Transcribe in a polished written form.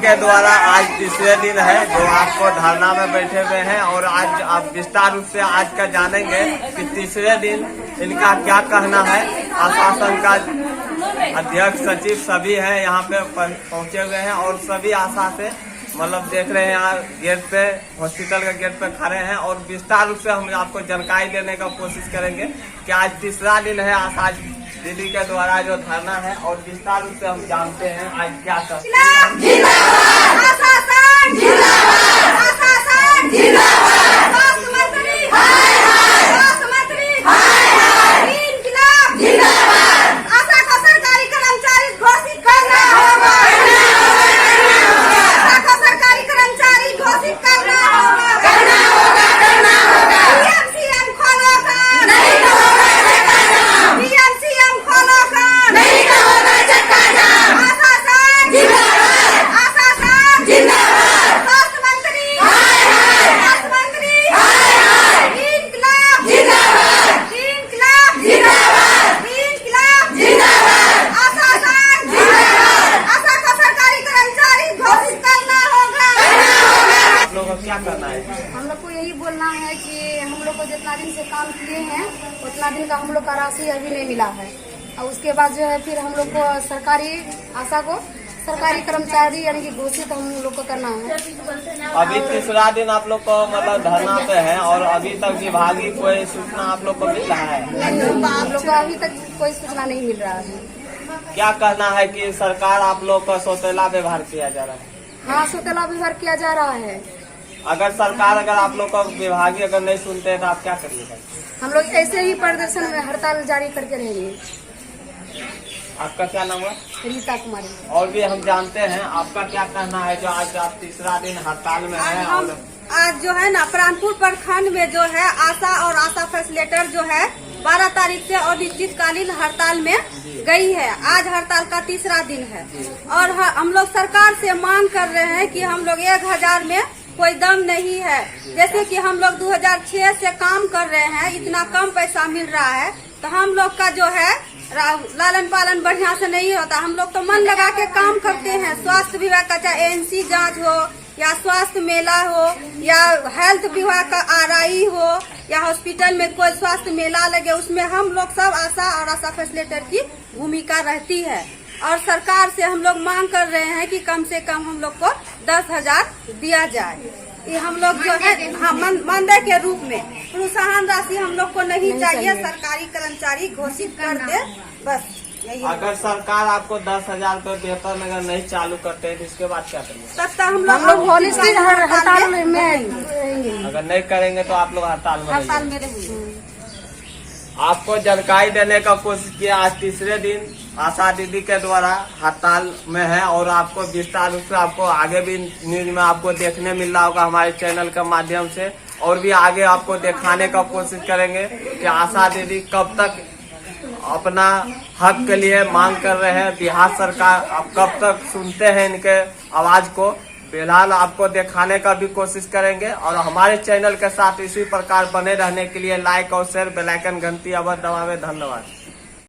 के द्वारा आज तीसरे दिन है जो आपको धरना में बैठे हुए हैं और आज आप विस्तार रूप से आज का जानेंगे कि तीसरे दिन इनका क्या कहना है। आशासन का अध्यक्ष सचिव सभी हैं यहाँ पे पहुँचे हुए हैं और सभी आशा से मतलब देख रहे हैं यहाँ गेट पे, हॉस्पिटल का गेट पे खड़े हैं और विस्तार रूप से हम आपको जानकारी देने का कोशिश करेंगे कि आज तीसरा दिन है आशा दीदी के द्वारा जो धरना है और विस्तार रूप से हम जानते हैं आज क्या क्या करना है। हम लोग को यही बोलना है कि हम लोग को जितना दिन से काम किए हैं उतना दिन का हम लोग का राशि अभी नहीं मिला है और उसके बाद जो है फिर हम लोग को सरकारी आशा को सरकारी कर्मचारी यानी कि घोषित हम लोग को करना है। अभी तीसरा दिन आप लोग को मतलब धरना पे है और अभी तक विभागीय कोई सूचना आप लोग को मिल रहा है? हम लोग को अभी तक कोई सूचना नहीं मिल रहा है। क्या कहना है कि सरकार आप लोग का सौतेला व्यवहार किया जा रहा है? हाँ, सौतेला व्यवहार किया जा रहा है। अगर सरकार आप लोग का विभागीय अगर नहीं सुनते हैं तो आप क्या करिएगा? हम लोग ऐसे ही प्रदर्शन में हड़ताल जारी करके रहेंगे। आपका क्या नाम है? रीता कुमारी। और भी हम जानते हैं आपका क्या कहना है जो आज आप तीसरा दिन हड़ताल में है? और आज जो है ना प्राणपुर प्रखंड में जो है आशा और आशा फैसिलिटेटर जो है 12 तारीख से अनिश्चितकालीन हड़ताल में गई है। आज हड़ताल का तीसरा दिन है और हम लोग सरकार से मांग कर रहे हैं कि हम लोग 1000 में कोई दम नहीं है। जैसे कि हम लोग 2006 से काम कर रहे हैं, इतना कम पैसा मिल रहा है तो हम लोग का जो है लालन पालन बढ़िया से नहीं होता। हम लोग तो मन लगा के काम करते हैं। स्वास्थ्य विभाग का चाहे एएनसी जांच हो या स्वास्थ्य मेला हो या हेल्थ विभाग का RI हो या हॉस्पिटल में कोई स्वास्थ्य मेला लगे, उसमें हम लोग सब आशा और आशा फैसिलिटेटर की भूमिका रहती है। और सरकार से हम लोग मांग कर रहे हैं कि कम से कम हम लोग को 10,000 दिया जाए। ये हम लोग जो है मानदेय के रूप में प्रोत्साहन राशि हम लोग को नहीं चाहिए। सरकारी कर्मचारी घोषित कर दे बस। अगर सरकार आपको 10,000 रूपए वेतन अगर नहीं चालू करते हैं तो इसके बाद क्या करेंगे? तब तक हम लोग हड़ताल में अगर नहीं करेंगे तो आप लोग हड़ताल में रहेंगे। आपको जानकारी देने का कोशिश किया। आज तीसरे दिन आशा दीदी के द्वारा हड़ताल में है और आपको विस्तार रूप से आपको आगे भी न्यूज में आपको देखने मिल रहा होगा हमारे चैनल के माध्यम से और भी आगे आपको दिखाने का कोशिश करेंगे कि आशा दीदी कब तक अपना हक के लिए मांग कर रहे हैं। बिहार सरकार अब कब तक सुनते हैं इनके आवाज को, फिलहाल आपको दिखाने का भी कोशिश करेंगे। और हमारे चैनल के साथ इसी प्रकार बने रहने के लिए लाइक और शेयर बेल आइकन घंटी अवश्य दबावें। धन्यवाद।